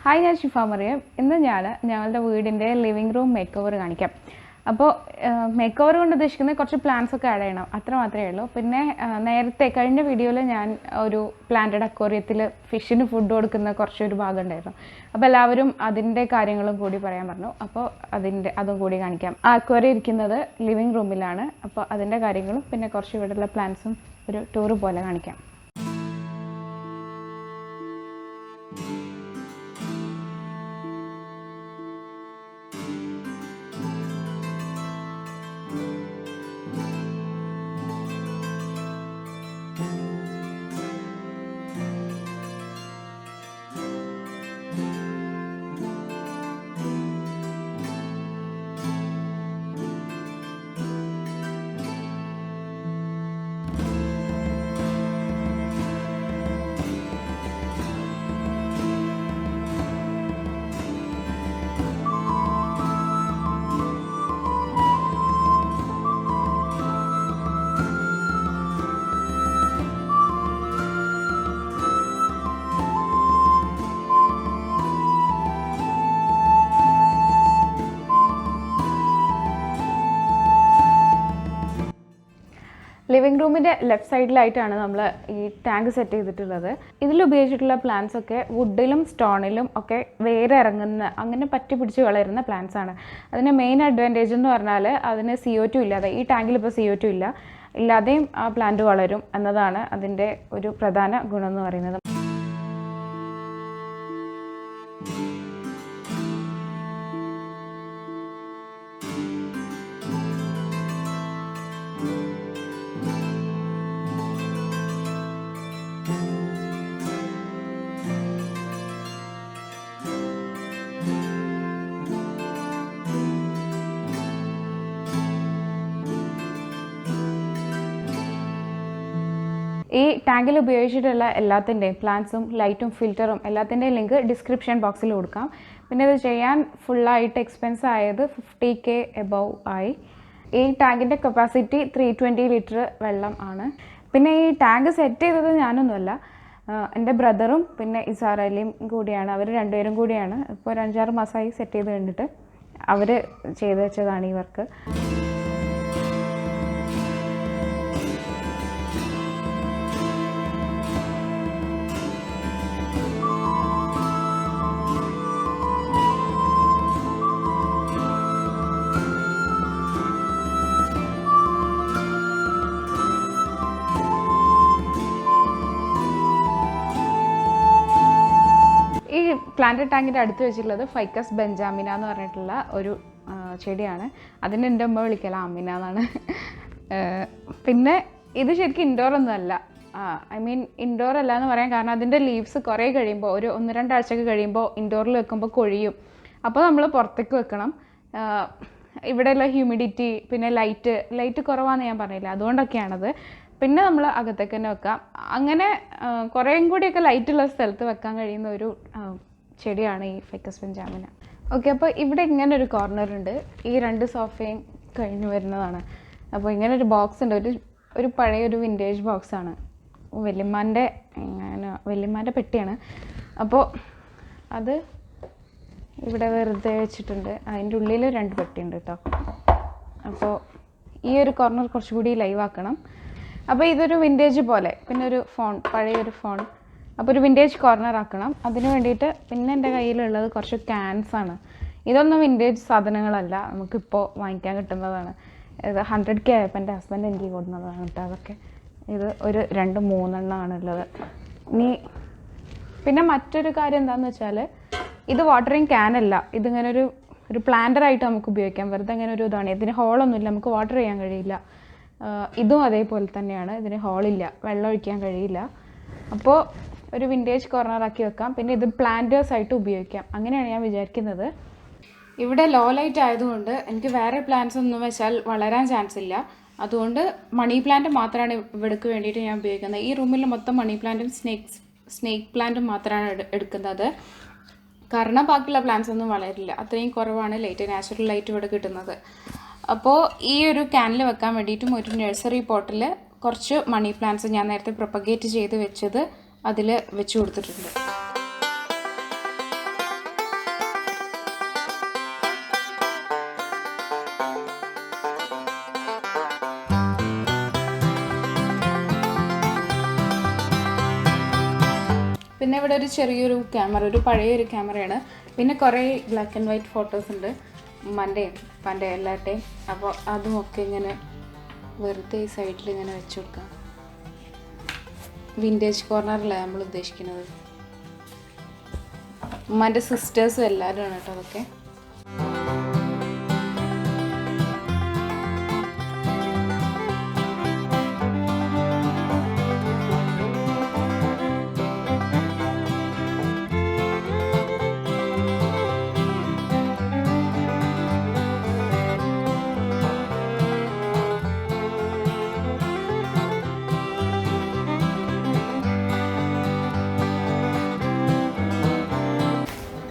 Hi, ഞാൻ ഷിഫ മറിയം. ഇന്ന് ഞങ്ങളുടെ വീടിൻ്റെ ലിവിങ് റൂം മേക്ക് ഓവർ കാണിക്കാം. അപ്പോൾ മേക്ക് ഓവർ കൊണ്ട് ഉദ്ദേശിക്കുന്നത് കുറച്ച് പ്ലാന്റ്സ് ഒക്കെ ആഡ് ചെയ്യണം, അത്ര മാത്രമേ ഉള്ളൂ. പിന്നെ നേരത്തെ കഴിഞ്ഞ വീഡിയോയിൽ ഞാൻ ഒരു പ്ലാന്റഡ് അക്വേറിയത്തിൽ ഫിഷിന് ഫുഡ് കൊടുക്കുന്ന കുറച്ചൊരു ഭാഗം ഉണ്ടായിരുന്നു. അപ്പോൾ എല്ലാവരും അതിൻ്റെ കാര്യങ്ങളും കൂടി പറയാൻ പറഞ്ഞു. അപ്പോൾ അതും കൂടി കാണിക്കാം. ആ അക്വേറിയം ഇരിക്കുന്നത് ലിവിങ് റൂമിലാണ്. അപ്പോൾ അതിൻ്റെ കാര്യങ്ങളും പിന്നെ കുറച്ച് ഇവിടെയുള്ള പ്ലാന്റ്സും ഒരു ടൂറ് പോലെ കാണിക്കാം. ലിവിങ് റൂമിൻ്റെ ലെഫ്റ്റ് സൈഡിലായിട്ടാണ് നമ്മൾ ഈ ടാങ്ക് സെറ്റ് ചെയ്തിട്ടുള്ളത്. ഇതിൽ ഉപയോഗിച്ചിട്ടുള്ള പ്ലാന്റ്സ് ഒക്കെ വുഡിലും സ്റ്റോണിലും ഒക്കെ വേറെ ഇറങ്ങുന്ന, അങ്ങനെ പറ്റി പിടിച്ച് വളരുന്ന പ്ലാന്റ്സ് ആണ്. അതിൻ്റെ മെയിൻ അഡ്വാൻറ്റേജ് എന്ന് പറഞ്ഞാൽ അതിന് CO2 ഇല്ലാതെ, ഈ ടാങ്കിൽ ഇപ്പോൾ CO2 ഇല്ലാതെയും ആ പ്ലാന്റ് വളരും എന്നതാണ് അതിൻ്റെ ഒരു പ്രധാന ഗുണം എന്ന് പറയുന്നത്. ഈ ടാങ്കിൽ ഉപയോഗിച്ചിട്ടുള്ള എല്ലാത്തിൻ്റെയും പ്ലാന്റ്സും ലൈറ്റും ഫിൽറ്ററും എല്ലാത്തിൻ്റെയും ലിങ്ക് ഡിസ്ക്രിപ്ഷൻ ബോക്സിൽ കൊടുക്കാം. പിന്നെ ഇത് ചെയ്യാൻ ഫുള്ളായിട്ട് എക്സ്പെൻസ് ആയത് 50K എബവ് ആയി. ഈ ടാങ്കിൻ്റെ കപ്പാസിറ്റി 320 ലിറ്റർ വെള്ളം ആണ്. പിന്നെ ഈ ടാങ്ക് സെറ്റ് ചെയ്തത് ഞാനൊന്നുമല്ല, എൻ്റെ ബ്രദറും പിന്നെ ഇസാറലിയും കൂടിയാണ്. അവർ രണ്ടുപേരും കൂടിയാണ്. ഇപ്പോൾ ഒരു 5-6 മാസമായി സെറ്റ് ചെയ്ത് കണ്ടിട്ട് അവർ ചെയ്ത് വെച്ചതാണ് ഈ വർക്ക്. ഈ പ്ലാന്റഡ് ടാങ്കിൻ്റെ അടുത്ത് വെച്ചിട്ടുള്ളത് ഫൈക്കസ് ബെൻജാമിന എന്ന് പറഞ്ഞിട്ടുള്ള ഒരു ചെടിയാണ്. അതിന് എൻ്റെ അമ്മ വിളിക്കല അമിന എന്നാണ്. പിന്നെ ഇത് ശരിക്കും ഇൻഡോർ ഒന്നുമല്ല, ഇൻഡോർ അല്ല എന്ന് പറയാൻ കാരണം അതിൻ്റെ ലീവ്സ് കുറേ കഴിയുമ്പോൾ, ഒരു 1-2 ആഴ്ചയൊക്കെ കഴിയുമ്പോൾ ഇൻഡോറിൽ വെക്കുമ്പോൾ കൊഴിയും. അപ്പോൾ നമ്മൾ പുറത്തേക്ക് വെക്കണം. ഇവിടെയുള്ള ഹ്യൂമിഡിറ്റി പിന്നെ ലൈറ്റ് കുറവാണെന്ന് ഞാൻ പറഞ്ഞില്ല, അതുകൊണ്ടൊക്കെയാണത്. പിന്നെ നമ്മൾ അകത്തേക്ക് തന്നെ വെക്കാം. അങ്ങനെ കുറേയും കൂടിയൊക്കെ ലൈറ്റുള്ള സ്ഥലത്ത് വെക്കാൻ കഴിയുന്ന ഒരു ചെടിയാണ് ഈ ഫൈക്കസ് ബെൻജാമിന. ഓക്കെ, അപ്പോൾ ഇവിടെ ഇങ്ങനെ ഒരു കോർണർ ഉണ്ട്. ഈ 2 സോഫയും കഴിഞ്ഞ് വരുന്നതാണ്. അപ്പോൾ ഇങ്ങനെ ഒരു ബോക്സ് ഉണ്ട്. ഒരു പഴയൊരു വിൻറ്റേജ് ബോക്സാണ്. വല്യമ്മാൻ്റെ പെട്ടിയാണ്. അപ്പോൾ അത് ഇവിടെ വെറുതെ വെച്ചിട്ടുണ്ട്. അതിൻ്റെ ഉള്ളിൽ 2 പെട്ടിയുണ്ട് കേട്ടോ. അപ്പോൾ ഈ ഒരു കോർണർ കുറച്ചുകൂടി ലൈവ് ആക്കണം. അപ്പോൾ ഇതൊരു വിൻറ്റേജ് പോലെ, പിന്നെ ഒരു പഴയൊരു ഫോൺ, അപ്പോൾ ഒരു വിൻറ്റേജ് കോർണർ ആക്കണം. അതിന് വേണ്ടിയിട്ട് പിന്നെ എൻ്റെ കയ്യിലുള്ളത് കുറച്ച് ക്യാൻസാണ്. ഇതൊന്നും വിൻറ്റേജ് സാധനങ്ങളല്ല, നമുക്കിപ്പോൾ വാങ്ങിക്കാൻ കിട്ടുന്നതാണ്. ഇത് 100K ആയപ്പോൾ എൻ്റെ ഹസ്ബൻഡ് എനിക്ക് കൊടുക്കുന്നതാണ് കേട്ടോ. അതൊക്കെ ഇത് ഒരു 2-3 എണ്ണമാണുള്ളത്. ഇനി പിന്നെ മറ്റൊരു കാര്യം എന്താണെന്ന് വെച്ചാൽ, ഇത് വാട്ടറിങ് ക്യാനല്ല, ഇതിങ്ങനെ ഒരു പ്ലാന്ററായിട്ട് നമുക്ക് ഉപയോഗിക്കാം. വെറുതെ അങ്ങനെ ഒരു ഇതാണ്. ഇതിന് ഹോളൊന്നുമില്ല, നമുക്ക് വാട്ടർ ചെയ്യാൻ കഴിയില്ല. ഇതും അതേപോലെ തന്നെയാണ്, ഇതിന് ഹോളില്ല, വെള്ളം ഒഴിക്കാൻ കഴിയില്ല. അപ്പോൾ ഒരു വിൻറ്റേജ് കോർണറാക്കി വെക്കാം. പിന്നെ ഇത് പ്ലാന്റേഴ്സ് ആയിട്ട് ഉപയോഗിക്കാം, അങ്ങനെയാണ് ഞാൻ വിചാരിക്കുന്നത്. ഇവിടെ ലോ ലൈറ്റ് ആയതുകൊണ്ട് എനിക്ക് വേറെ പ്ലാന്റ്സ് ഒന്നും വെച്ചാൽ വളരാൻ ചാൻസ് ഇല്ല. അതുകൊണ്ട് മണി പ്ലാന്റ് മാത്രമാണ് ഇവിടേക്ക് വേണ്ടിയിട്ട് ഞാൻ ഉപയോഗിക്കുന്നത്. ഈ റൂമിൽ മൊത്തം മണി പ്ലാന്റും സ്നേക്ക് പ്ലാന്റും മാത്രമാണ് എടുക്കുന്നത്. കാരണം ബാക്കിയുള്ള പ്ലാന്റ്സ് ഒന്നും വളരില്ല, അത്രയും കുറവാണ് നാച്ചുറൽ ലൈറ്റ് ഇവിടെ കിട്ടുന്നത്. അപ്പോൾ ഈ ഒരു ക്യാനിൽ വെക്കാൻ വേണ്ടിയിട്ടും ഒരു നഴ്സറി പോട്ടിൽ കുറച്ച് മണി പ്ലാന്റ്സ് ഞാൻ നേരത്തെ പ്രൊപ്പഗേറ്റ് ചെയ്ത് വെച്ചത് അതിൽ വെച്ച് കൊടുത്തിട്ടുണ്ട്. ഇവിടെ ഒരു ചെറിയൊരു ക്യാമറ, ഒരു പഴയൊരു ക്യാമറയാണ്. പിന്നെ കുറേ ബ്ലാക്ക് ആൻഡ് വൈറ്റ് ഫോട്ടോസ് ഉണ്ട്, ഉമ്മൻ്റെയും ഉപ്പാൻ്റെ എല്ലാവരുടെയും. അപ്പോൾ അതുമൊക്കെ ഇങ്ങനെ വെറുതെ ഈ സൈഡിൽ ഇങ്ങനെ വെച്ച് കൊടുക്കാം. വിൻറ്റേജ് കോർണറിലാണ് നമ്മൾ ഉദ്ദേശിക്കുന്നത്. ഉമ്മാൻ്റെ സിസ്റ്റേഴ്സും എല്ലാവരും ആണ് കേട്ടോ അതൊക്കെ.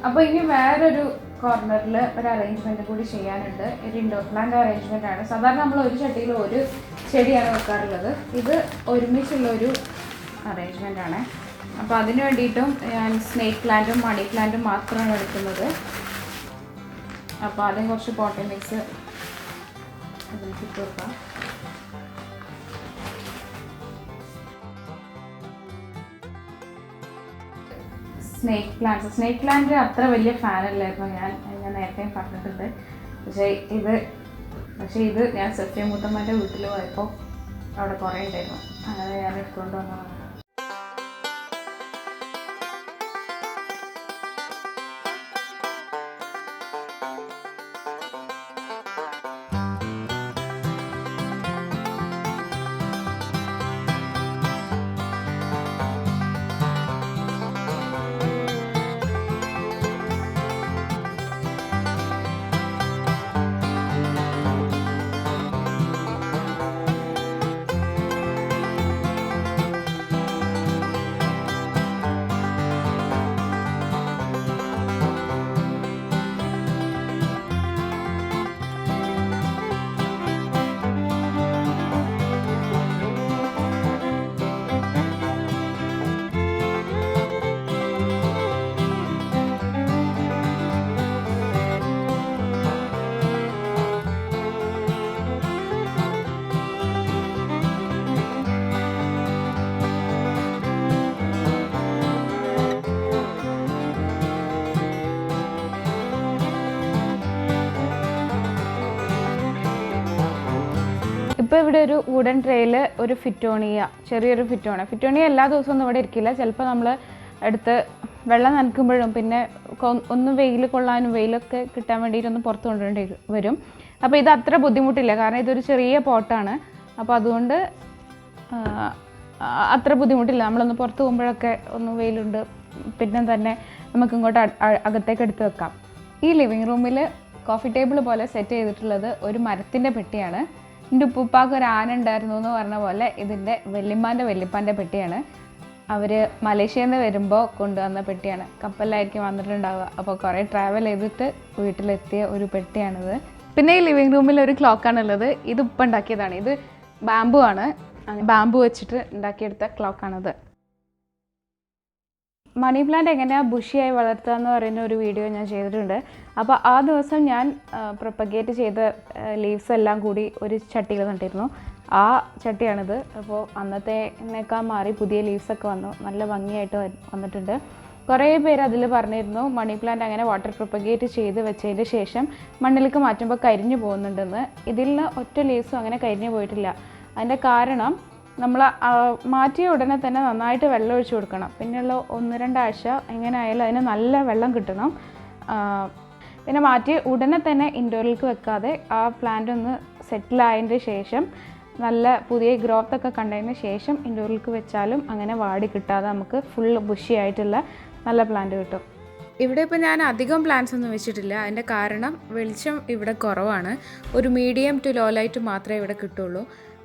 അപ്പോൾ ഇനി വേറൊരു കോർണറിൽ ഒരു അറേഞ്ച്മെൻറ്റ് കൂടി ചെയ്യാനുണ്ട്. ഒരു ഇൻഡോർ പ്ലാന്റ് അറേഞ്ച്മെൻ്റ് ആണ്. സാധാരണ നമ്മൾ ഒരു ചട്ടിയിൽ ഒരു ചെടിയാണ് വെക്കാറുള്ളത്. ഇത് ഒരുമിച്ചുള്ളൊരു അറേഞ്ച്മെൻ്റ് ആണ്. അപ്പോൾ അതിന് വേണ്ടിയിട്ടും ഞാൻ സ്നേക്ക് പ്ലാന്റും മണി പ്ലാന്റും മാത്രമാണ് എടുക്കുന്നത്. അപ്പോൾ ആദ്യം കുറച്ച് പോട്ടി മിക്സ് അതിലേക്ക് ഇട്ട് കൊടുക്കാം. സ്നേക്ക് പ്ലാന്റ് അത്ര വലിയ ഫാനല്ലായിരുന്നു ഞാൻ നേരത്തെ പറഞ്ഞിട്ടുണ്ട്. പക്ഷേ ഇത് ഞാൻ സഫിയ മുത്തമ്മൻ്റെ വീട്ടിൽ പോയപ്പോൾ അവിടെ കുറേ ഉണ്ടായിരുന്നു. അങ്ങനെ ഞാൻ എടുത്തുകൊണ്ട് വന്നതാണ്. ഇപ്പോൾ ഇവിടെ ഒരു വുഡൻ ട്രേയിൽ ഒരു ചെറിയൊരു ഫിറ്റോണിയ എല്ലാ ദിവസവും ഒന്നും ഇവിടെ ഇരിക്കില്ല. ചിലപ്പോൾ നമ്മൾ എടുത്ത് വെള്ളം നനയ്ക്കുമ്പോഴും പിന്നെ ഒന്ന് വെയിൽ കൊള്ളാനും വെയിലൊക്കെ കിട്ടാൻ വേണ്ടിയിട്ടൊന്ന് പുറത്ത് കൊണ്ടുവേണ്ടി വരും. അപ്പോൾ ഇത് അത്ര ബുദ്ധിമുട്ടില്ല, കാരണം ഇതൊരു ചെറിയ പോട്ടാണ്. അപ്പോൾ അതുകൊണ്ട് അത്ര ബുദ്ധിമുട്ടില്ല. നമ്മളൊന്ന് പുറത്ത് പോകുമ്പോഴൊക്കെ ഒന്ന് വെയിലുണ്ട് പിന്നെ തന്നെ നമുക്ക് ഇങ്ങോട്ട് അകത്തേക്ക് എടുത്ത് വെക്കാം. ഈ ലിവിങ് റൂമിൽ കോഫി ടേബിൾ പോലെ സെറ്റ് ചെയ്തിട്ടുള്ളത് ഒരു മരത്തിൻ്റെ പെട്ടിയാണ്. എൻ്റെ ഉപ്പുപ്പാക്ക് ഒരു ആന ഉണ്ടായിരുന്നു എന്ന് പറഞ്ഞ പോലെ ഇതിൻ്റെ വല്യപ്പാൻ്റെ പെട്ടിയാണ്. അവർ മലേഷ്യയിൽ നിന്ന് വരുമ്പോൾ കൊണ്ടുവന്ന പെട്ടിയാണ്. കപ്പലിലായിരിക്കും വന്നിട്ടുണ്ടാവുക. അപ്പോൾ കുറേ ട്രാവൽ ചെയ്തിട്ട് വീട്ടിലെത്തിയ ഒരു പെട്ടിയാണിത്. പിന്നെ ഈ ലിവിങ് റൂമിൽ ഒരു ക്ലോക്കാണുള്ളത്. ഇത് ഉപ്പ ഉണ്ടാക്കിയതാണ്. ഇത് ബാമ്പു ആണ്, ബാമ്പു വെച്ചിട്ട് ഉണ്ടാക്കിയെടുത്ത ക്ലോക്കാണിത്. മണി പ്ലാന്റ് എങ്ങനെയാണ് ബുഷിയായി വളർത്തുക എന്ന് പറയുന്ന ഒരു വീഡിയോ ഞാൻ ചെയ്തിട്ടുണ്ട്. അപ്പോൾ ആ ദിവസം ഞാൻ പ്രൊപ്പഗേറ്റ് ചെയ്ത ലീവ്സ് എല്ലാം കൂടി ഒരു ചട്ടിയിൽ നട്ടിരുന്നു. ആ ചട്ടിയാണിത്. അപ്പോൾ അന്നത്തേക്കാൾ മാറി പുതിയ ലീവ്സൊക്കെ വന്നു, നല്ല ഭംഗിയായിട്ട് വന്നിട്ടുണ്ട്. കുറേ പേര് അതിൽ പറഞ്ഞിരുന്നു മണി പ്ലാന്റ് അങ്ങനെ വാട്ടർ പ്രൊപ്പഗേറ്റ് ചെയ്ത് വെച്ചതിന് ശേഷം മണ്ണിലേക്ക് മാറ്റുമ്പോൾ കരിഞ്ഞു പോകുന്നുണ്ടെന്ന്. ഇതിൽ ഒറ്റ ലീവ്സും അങ്ങനെ കരിഞ്ഞു പോയിട്ടില്ല. അതിൻ്റെ കാരണം നമ്മൾ മാറ്റിയ ഉടനെ തന്നെ നന്നായിട്ട് വെള്ളം ഒഴിച്ചു കൊടുക്കണം. പിന്നെയുള്ള 1-2 ആഴ്ച എങ്ങനെ ആയാലും അതിന് നല്ല വെള്ളം കിട്ടണം. പിന്നെ മാറ്റി ഉടനെ തന്നെ ഇൻഡോറിലേക്ക് വെക്കാതെ ആ പ്ലാന്റ് ഒന്ന് സെറ്റിലായതിൻ്റെ ശേഷം നല്ല പുതിയ ഗ്രോത്തൊക്കെ കണ്ടതിന് ശേഷം ഇൻഡോറിലേക്ക് വെച്ചാലും അങ്ങനെ വാടി കിട്ടാതെ നമുക്ക് ഫുൾ ബുഷിയായിട്ടുള്ള നല്ല പ്ലാന്റ് കിട്ടും. ഇവിടെ ഇപ്പോൾ ഞാൻ അധികം പ്ലാന്റ്സ് ഒന്നും വെച്ചിട്ടില്ല. അതിൻ്റെ കാരണം വെളിച്ചം ഇവിടെ കുറവാണ്. ഒരു മീഡിയം ടു ലോ ലൈറ്റ് മാത്രമേ ഇവിടെ കിട്ടുള്ളൂ.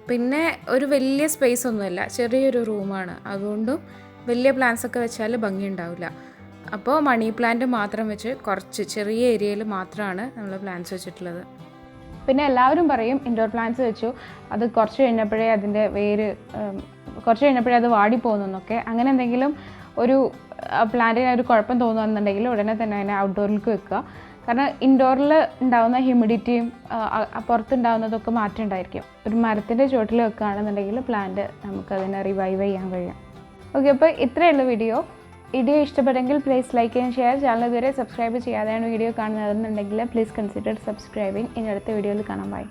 പിന്നെ ഒരു വലിയ സ്പേസ് ഒന്നുമില്ല, ചെറിയൊരു റൂമാണ്. അതുകൊണ്ടും വലിയ പ്ലാന്റ്സ് ഒക്കെ വെച്ചാൽ ഭംഗിയുണ്ടാവില്ല. അപ്പോൾ മണി പ്ലാന്റ് മാത്രം വെച്ച് കുറച്ച് ചെറിയ ഏരിയയിൽ മാത്രമാണ് നമ്മൾ പ്ലാന്റ്സ് വെച്ചിട്ടുള്ളത്. പിന്നെ എല്ലാവരും പറയും ഇൻഡോർ പ്ലാന്റ്സ് വെച്ചു അത് കുറച്ച് കഴിഞ്ഞപ്പോഴേ അതിൻ്റെ അത് വാടിപ്പോകുന്നൊക്കെ. അങ്ങനെ എന്തെങ്കിലും ഒരു പ്ലാന്റിന് ഒരു കുഴപ്പം തോന്നുന്നുണ്ടെങ്കിൽ ഉടനെ തന്നെ അതിനെ ഔട്ട്ഡോറിലേക്ക് വെക്കുക. കാരണം ഇൻഡോറിൽ ഉണ്ടാകുന്ന ഹ്യൂമിഡിറ്റിയും പുറത്തുണ്ടാകുന്നതൊക്കെ മാറ്റം ഉണ്ടായിരിക്കും. ഒരു മരത്തിൻ്റെ ചുവട്ടിൽ വെക്കുകയാണെന്നുണ്ടെങ്കിൽ പ്ലാന്റ് നമുക്കതിനെ റിവൈവ് ചെയ്യാൻ കഴിയും. ഓക്കെ, അപ്പോൾ ഇത്രയുള്ള വീഡിയോ. വീഡിയോ ഇഷ്ടപ്പെട്ടെങ്കിൽ please like and share. Channel ഇതുവരെ സബ്സ്ക്രൈബ് ചെയ്യാതെയാണ് വീഡിയോ കാണുന്നതെന്നുണ്ടെങ്കിൽ പ്ലീസ് കൺസിഡർ സബ്സ്ക്രൈബിങ്. ഇനി അടുത്ത വീഡിയോയിൽ കാണാം. ബൈ.